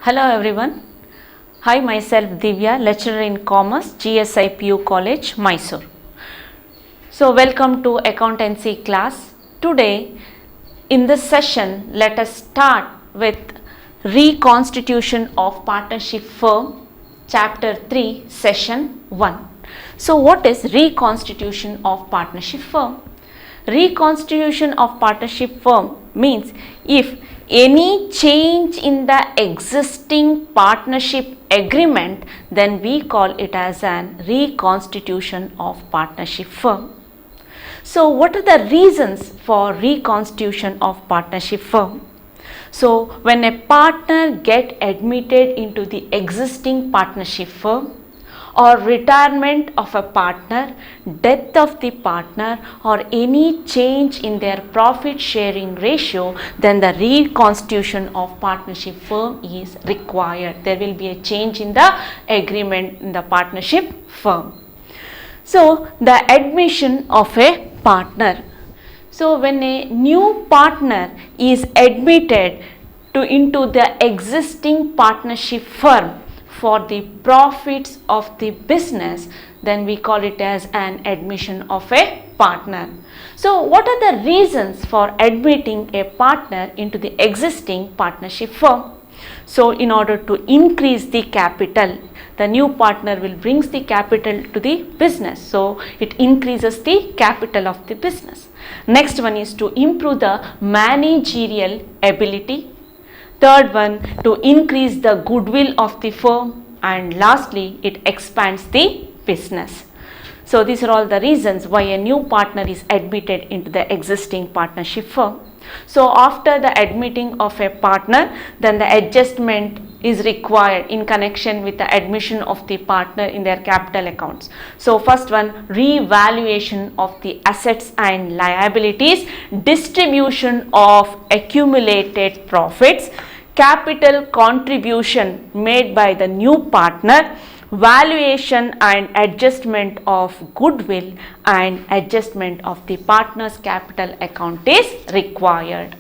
Hello everyone. Hi, myself Divya, lecturer in Commerce, GSIPU College, Mysuru. So welcome to accountancy class. Today in this session, let us start with reconstitution of partnership firm, chapter 3, session 1. So what is reconstitution of partnership firm? Reconstitution of partnership firm means if any change in the existing partnership agreement, then we call it as an reconstitution of partnership firm. So what are the reasons for reconstitution of partnership firm? So when a partner get admitted into the existing partnership firm, or retirement of a partner, death of the partner, or any change in their profit sharing ratio, then the reconstitution of partnership firm is required. There will be a change in the agreement in the partnership firm. So the admission of a partner. So when a new partner is admitted into the existing partnership firm for the profits of the business, then we call it as an admission of a partner. So what are the reasons for admitting a partner into the existing partnership firm? So in order to increase the capital, the new partner will brings the capital to the business. So it increases the capital of the business. Next one is to improve the managerial ability. Third one, to increase the goodwill of the firm, and lastly it expands the business. So these are all the reasons why a new partner is admitted into the existing partnership firm. So after the admitting of a partner, then the adjustment is required in connection with the admission of the partner in their capital accounts. So first one, revaluation of the assets and liabilities, distribution of accumulated profits, capital contribution made by the new partner, valuation and adjustment of goodwill, and adjustment of the partner's capital account is required.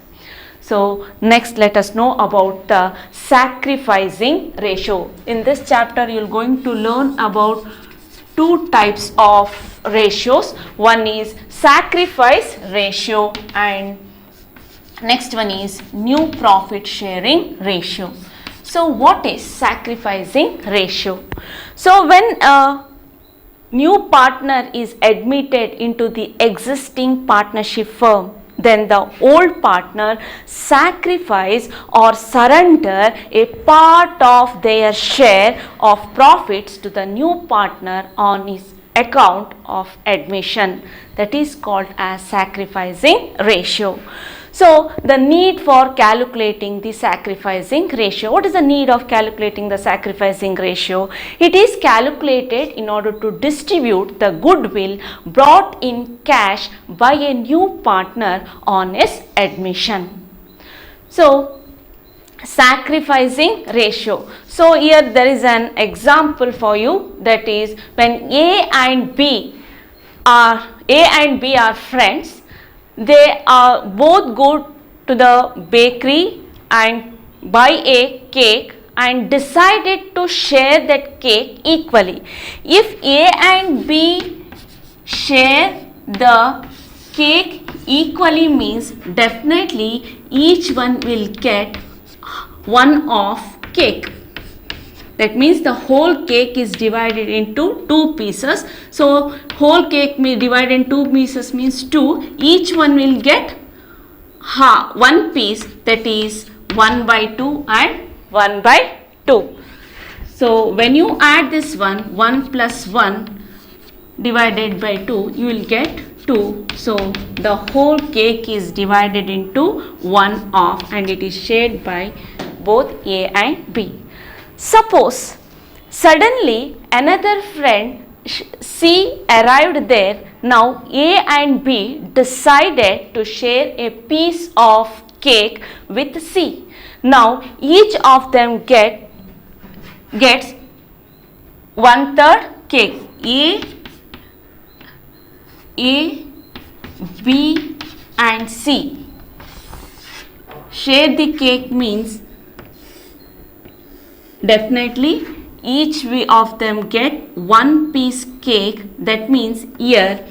So next let us know about the sacrificing ratio. In this chapter you are going to learn about two types of ratios. One is sacrifice ratio and next one is new profit sharing ratio. So what is sacrificing ratio? So when a new partner is admitted into the existing partnership firm, then the old partner sacrifice or surrender a part of their share of profits to the new partner on his account of admission. That is called as sacrificing ratio. So the need for calculating the sacrificing ratio. What is the need of calculating the sacrificing ratio? It is calculated in order to distribute the goodwill brought in cash by a new partner on his admission. So sacrificing ratio. So here there is an example for you, that is when A and B are friends. They both go to the bakery and buy a cake and decided to share that cake equally. If A and B share the cake equally means definitely each one will get one of cake. That means the whole cake is divided into two pieces. So whole cake divided in two pieces means 2. Each one will get one piece, that is 1 by 2 and 1 by 2. So when you add this 1 plus 1 divided by 2, you will get 2. So the whole cake is divided into 1 off and it is shared by both A and B. Suppose suddenly another friend C arrived there. Now A and B decided to share a piece of cake with C. Now each of them gets 1/3 cake. A, B and C share the cake means definitely each of them get one piece cake. That means here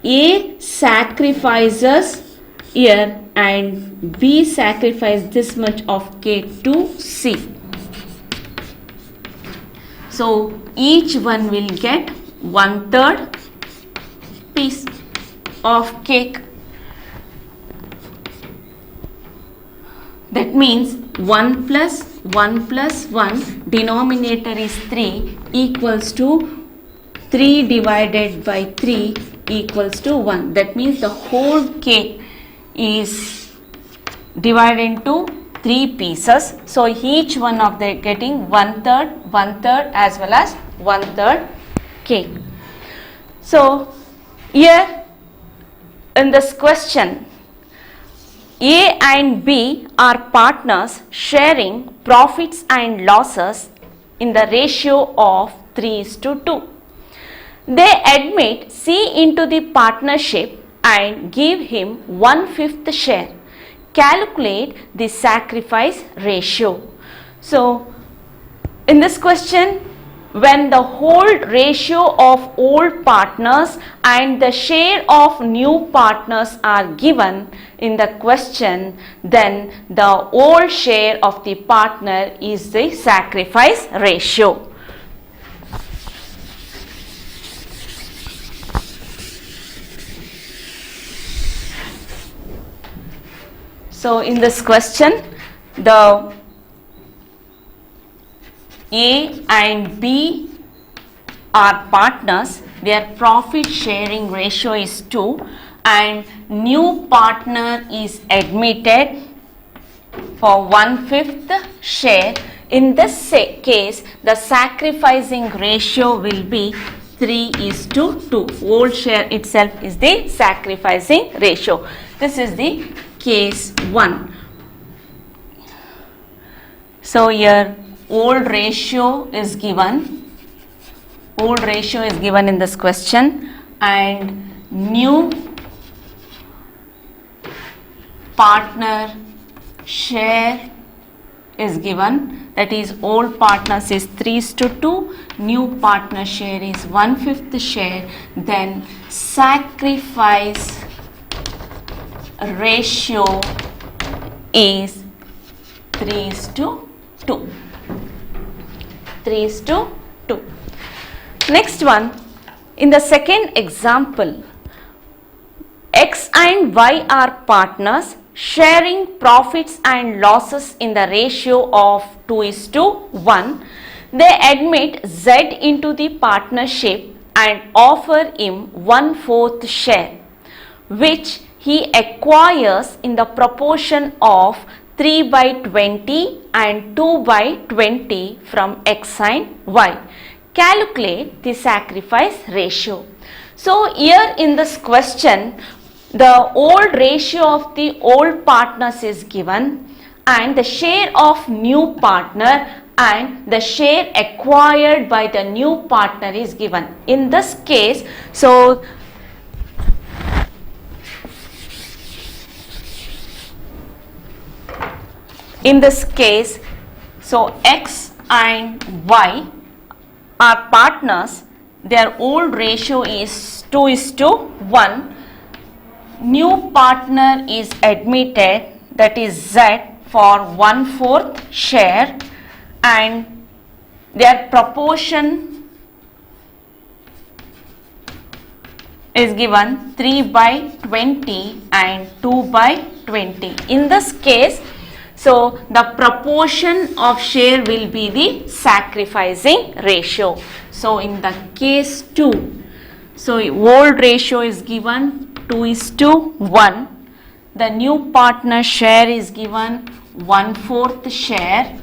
A sacrifices here and B sacrifice this much of cake to C. So each one will get 1/3 piece of cake. That means 1 plus 1 plus 1, denominator is 3, equals to 3 divided by 3 equals to 1. That means the whole cake is divided into 3 pieces. So each one of them getting 1/3 as well as 1/3 cake. So here in this question, A and B are partners sharing profits and losses in the ratio of 3:2. They admit C into the partnership and give him 1/5 share. Calculate the sacrifice ratio. So in this question, when the whole ratio of old partners and the share of new partners are given in the question, then the old share of the partner is the sacrifice ratio. So in this question, the A and B are partners, their profit sharing ratio is 2 and new partner is admitted for 1/5 share. In this case, the sacrificing ratio will be 3:2. Old share itself is the sacrificing ratio. This is the case 1. So here old ratio is given. Old ratio is given in this question and new partner share is given. That is old partners is 3:2. New partner share is 1/5 share. Then sacrifice ratio is 3:2. 3:2. Next one, in the second example, X and Y are partners sharing profits and losses in the ratio of 2:1. They admit Z into the partnership and offer him 1/4 share, which he acquires in the proportion of 3/20 and 2/20 from X and Y. Calculate the sacrifice ratio. So here in this question, the old ratio of the old partners is given and the share of new partner and the share acquired by the new partner is given. In this case, so in this case, so X and Y are partners, their old ratio is 2:1. New partner is admitted, that is Z, for 1/4 share and their proportion is given 3/20 and 2/20. In this case, so the proportion of share will be the sacrificing ratio. So in the case 2, so old ratio is given 2:1. The new partner share is given 1/4 share.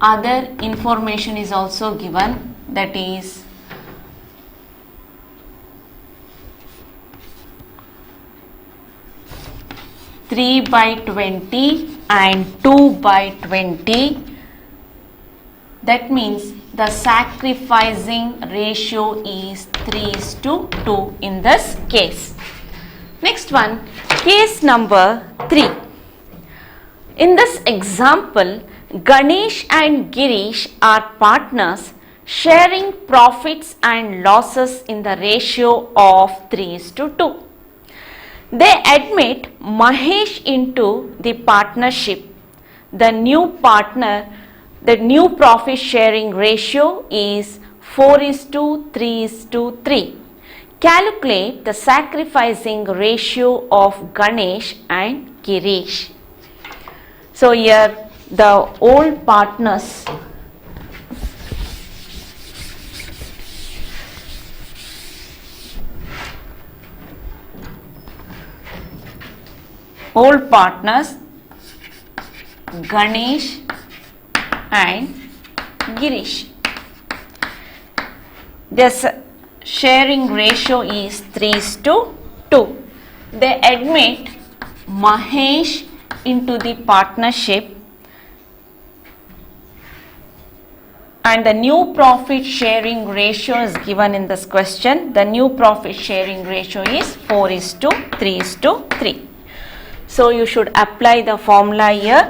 Other information is also given, that is three by 20 and 2/20. That means the sacrificing ratio is 3:2 in this case. Next one, case number 3. In this example, Ganesh and Girish are partners sharing profits and losses in the ratio of 3:2. They admit Mahesh into the partnership. The new profit sharing ratio is 4:3:3. Calculate the sacrificing ratio of Ganesh and Girish. So here the old partners Ganesh and Girish. Their sharing ratio is 3:2. They admit Mahesh into the partnership and the new profit sharing ratio is given in this question. The new profit sharing ratio is 4:3:3. So you should apply the formula here.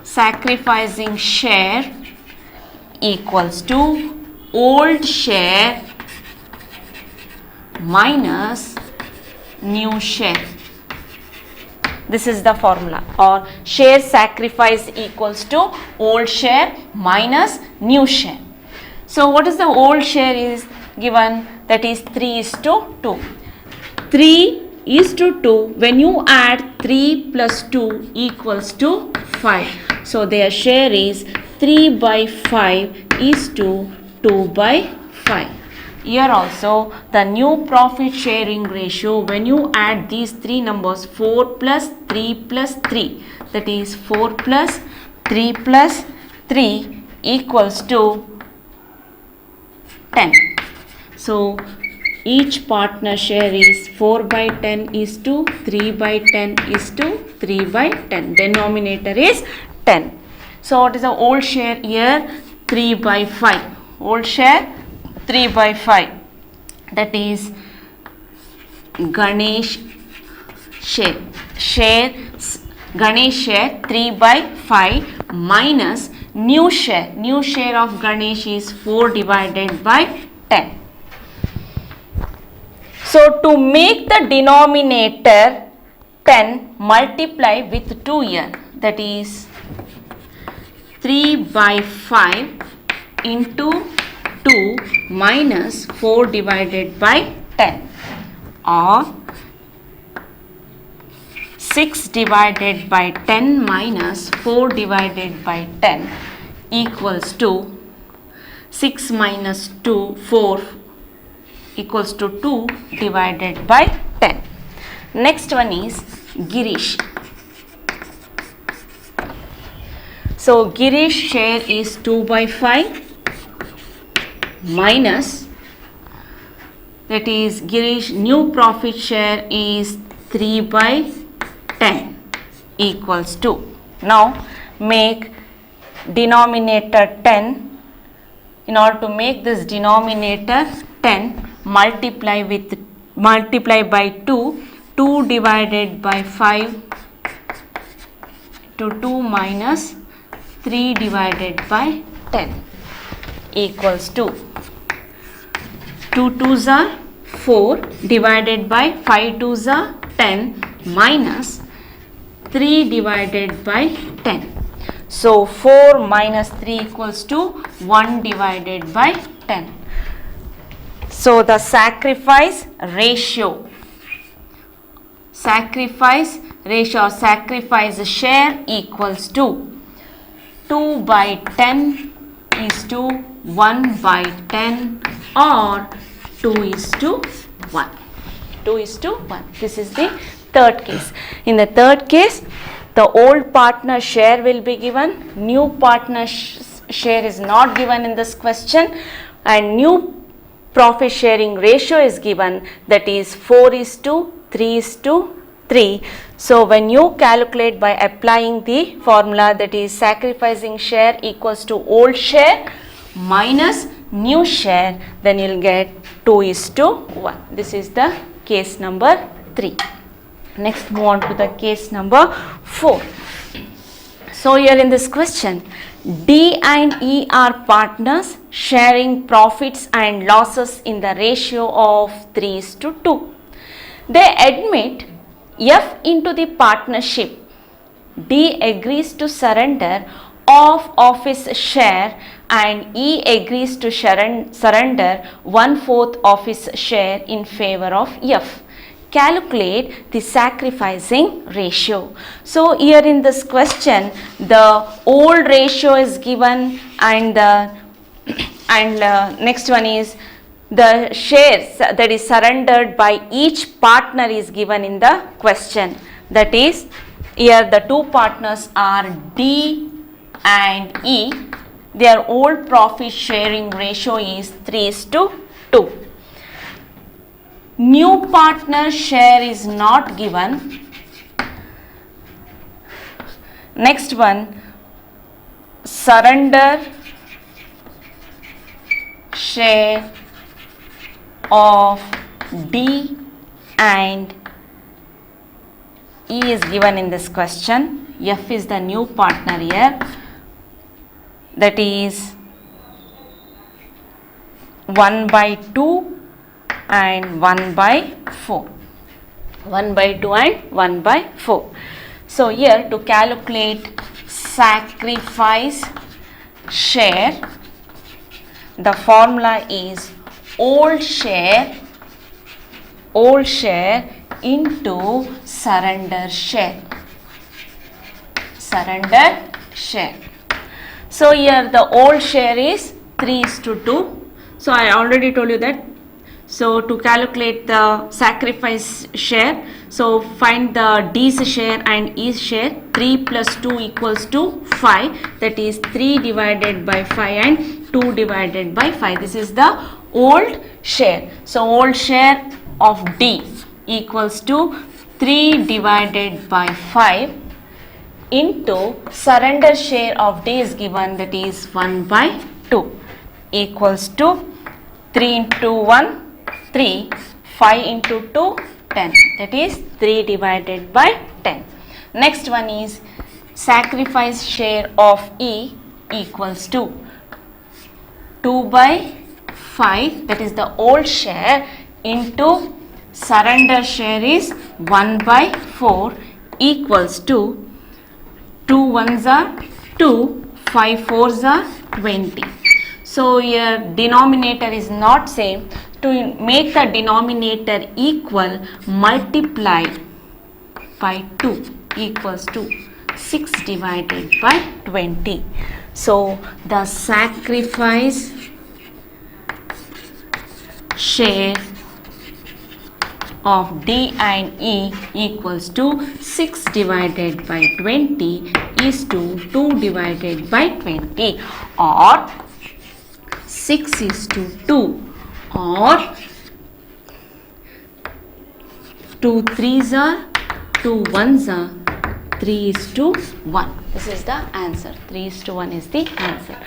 Sacrificing share equals to old share minus new share. This is the formula, or share sacrifice equals to old share minus new share. So what is the old share is given, that is 3:2. 3:2, when you add 3 plus 2 equals to 5. So their share is 3/5:2/5. Here also the new profit sharing ratio, when you add these three numbers, 4 plus 3 plus 3, that is 4 plus 3 plus 3 equals to 10. So each partner share is 4/10 is to 3/10 is to 3/10. Denominator is 10. So what is the old share here? 3/5. Old share 3/5. That is Ganesh share. Ganesh share 3/5 minus new share. New share of Ganesh is 4/10. So to make the denominator 10, multiply with 2 here. That is 3/5 into 2 minus 4/10, or 6/10 minus 4/10 equals to 6 minus 2, 4 equals to 2/10. Next one is Girish. So Girish share is 2/5 minus, that is Girish new profit share is 3/10 equals to. Now make denominator 10. In order to make this denominator 10, multiply by 2. 2/5 to 2 minus 3/10 equals to 2 2s are 4 divided by 5 2s are 10 minus 3/10. So 4 minus 3 equals to 1/10. So the sacrifice ratio or sacrifice share equals to 2/10 is to 1/10, or 2:1. 2:1. This is the third case. In the third case, the old partner share will be given, new partner share is not given in this question, and new profit sharing ratio is given, that is 4:3:3. So when you calculate by applying the formula, that is sacrificing share equals to old share minus new share, then you will get 2:1. This is the case number 3. Next, move on to the case number 4. So here in this question, D and E are partners sharing profits and losses in the ratio of 3:2. They admit F into the partnership. D agrees to surrender of his share and E agrees to surrender 1/4 of his share in favor of F. Calculate the sacrificing ratio. So here in this question, the old ratio is given and next one is the shares that is surrendered by each partner is given in the question. That is, here the two partners are D and E. Their old profit sharing ratio is 3:2. New partner share is not given. Next one, surrender share of D and E is given in this question. F is the new partner here. That is 1/2 and 1/4. 1/2 and 1/4. So here to calculate sacrifice share, the formula is old share into surrender share. Surrender share. So here the old share is 3:2. So I already told you that. So to calculate the sacrifice share, so find the D's share and E's share. 3 plus 2 equals to 5. That is 3 divided by 5 and 2 divided by 5. This is the old share. So old share of D equals to 3 divided by 5 into surrender share of D is given, that is 1/2 equals to 3 into 1 3, 5 into 2 10, that is 3 divided by 10. Next one is sacrifice share of E equals to 2/5, that is the old share, into surrender share is 1/4 equals to 2 1s are 2, 5 4s are 20. So here denominator is not same. To make the denominator equal, multiply by 2 equals to 6 divided by 20. So the sacrifice share of D and E equals to 6 divided by 20 is to 2 divided by 20, or 6:2, or 2 3s are 2 1s are 3:1. This is the answer. 3:1 is the answer.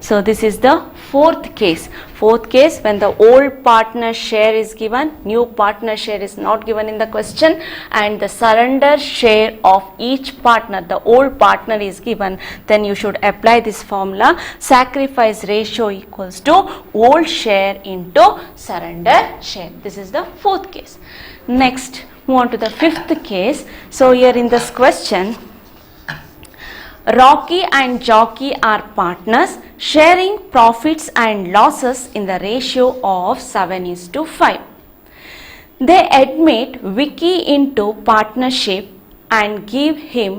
So this is the fourth case. Fourth case, when the old partner share is given, new partner share is not given in the question, and the surrender share of each partner, the old partner is given, then you should apply this formula. Sacrifice ratio equals to old share into surrender share. This is the fourth case. Next, move on to the fifth case. So here in this question, Rocky and Jockey are partners sharing profits and losses in the ratio of 7:5. They admit Vicky into partnership and give him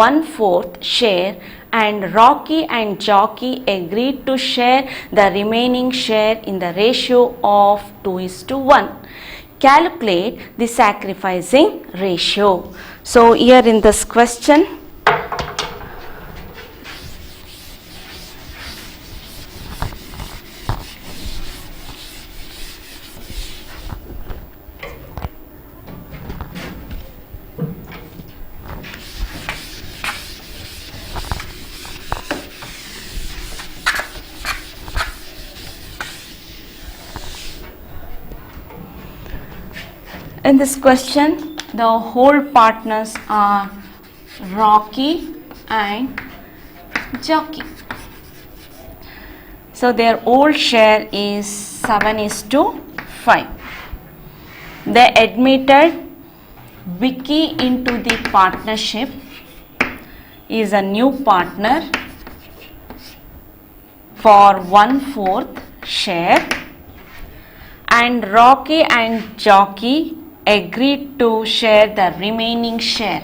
1/4 share, and Rocky and Jockey agreed to share the remaining share in the ratio of 2:1. Calculate the sacrificing ratio. So here in this question, In this question, the whole partners are Rocky and Jockey. So their old share is 7:5. They admitted Vicky into the partnership, is a new partner for 1/4 share, and Rocky and Jockey agreed to share the remaining share.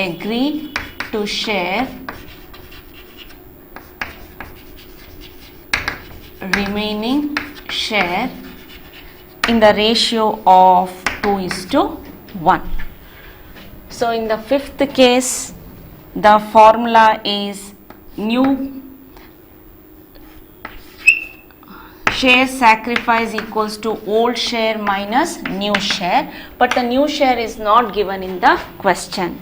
Agreed to share remaining share in the ratio of 2:1. So in the fifth case, the formula is new share sacrifice equals to old share minus new share, but the new share is not given in the question.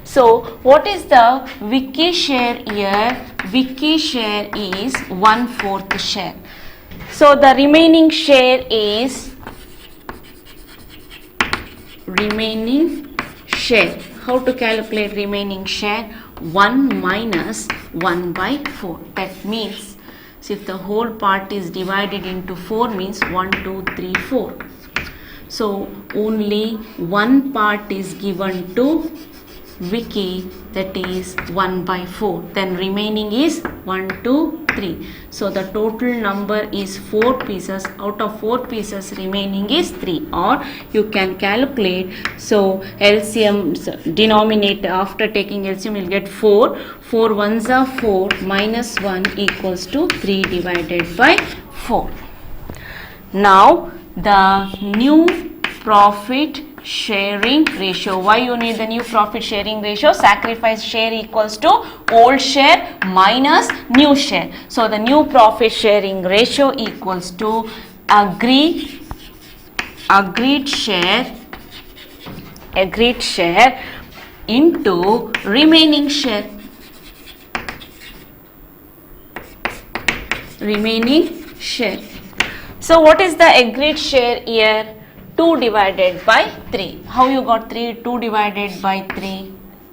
So what is the Vicky share here? Vicky share is 1/4 share. So the remaining share is remaining share. How to calculate remaining share? 1 minus 1/4. That means, so if the whole part is divided into 4 means 1, 2, 3, 4. So only one part is given to Vicky, that is 1/4. Then remaining is 1, 2, 3. So the total number is 4 pieces. Out of 4 pieces, remaining is 3. Or you can calculate. So LCM denominator, after taking LCM, you'll get 4. 4 ones are 4 minus 1 equals to 3 divided by 4. Now the new profit sharing ratio. Why you need the new profit sharing ratio? Sacrifice share equals to old share minus new share. So the new profit sharing ratio equals to agreed share into remaining share. Remaining share. So what is the agreed share here? 2 divided by 3. How you got 3? 2 divided by 3.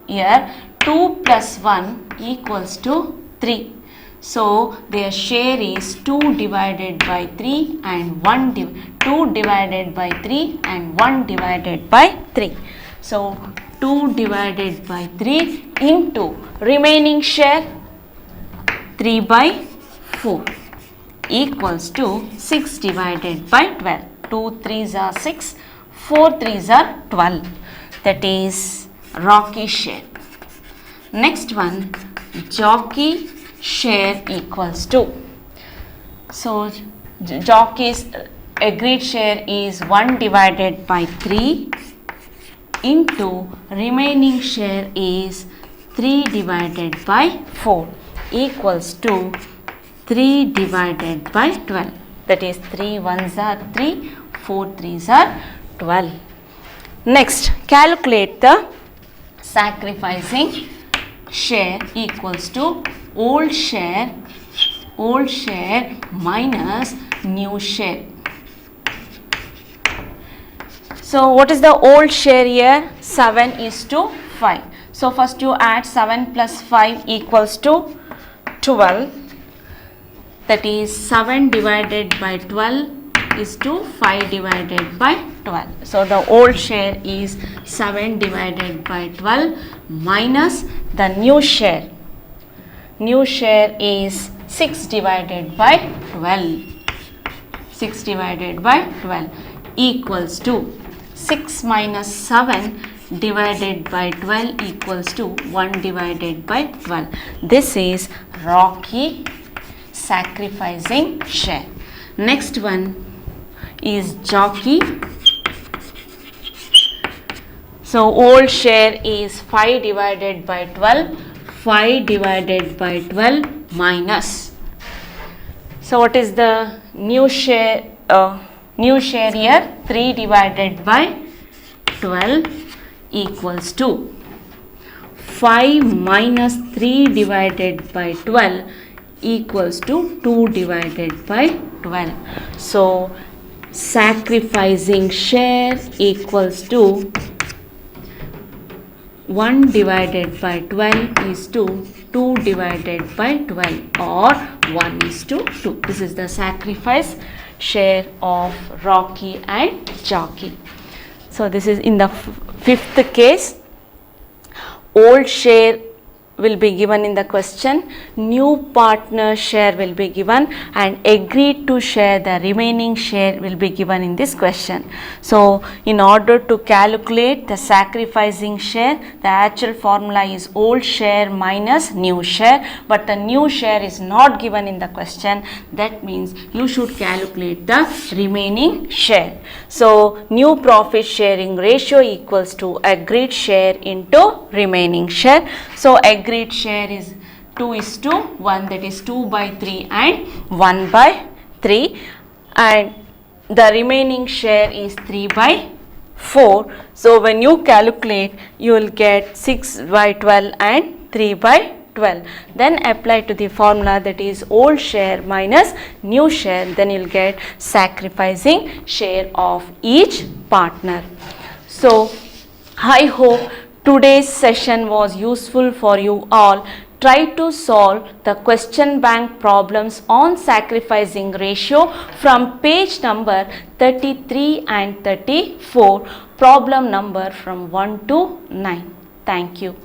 Here 2 plus 1 equals to 3. So their share is 2 divided by 3 and 2 divided by 3 and 1 divided by 3. So 2 divided by 3 into remaining share 3/4 equals to 6 divided by 12. 2 3s are 6, 4 3s are 12. That is Rocky share. Next one, Jockey share equals to. So Jockey's agreed share is 1 divided by 3 into remaining share is 3 divided by 4 equals to 3 divided by 12. That is 3 ones are 3, 4 3s are 12. Next, calculate the sacrificing share equals to old share minus new share. So what is the old share here? 7:5. So first you add 7 plus 5 equals to 12. That is 7 divided by 12 is to 5 divided by 12. So the old share is 7 divided by 12 minus the new share. New share is 6 divided by 12. 6 divided by 12 equals to 6 minus 7 divided by 12 equals to 1 divided by 12. This is Rocky sacrificing share. Next one is Jockey. So old share is 5 divided by 12. 5 divided by 12 minus. So what is the new share? New share here 3 divided by 12 equals to 5 minus 3 divided by 12 equals to 2 divided by 12. So sacrificing share equals to 1 divided by 12 is to 2 divided by 12 or 1 is to 2. This is the sacrifice share of Rocky and Jockey. So this is in the fifth case. Old share will be given in the question, new partner share will be given, and agreed to share the remaining share will be given in this question. So in order to calculate the sacrificing share, the actual formula is old share minus new share, but the new share is not given in the question. That means you should calculate the remaining share. So new profit sharing ratio equals to agreed share into remaining share. So agreed share is 2:1, that is 2 by 3 and 1 by 3, and the remaining share is 3 by 4. So when you calculate, you will get 6 by 12 and 3 by 12. Then apply to the formula, that is old share minus new share, then you will get sacrificing share of each partner. So I hope today's session was useful for you all. Try to solve the question bank problems on sacrificing ratio from page number 33 and 34, problem number from 1 to 9. Thank you.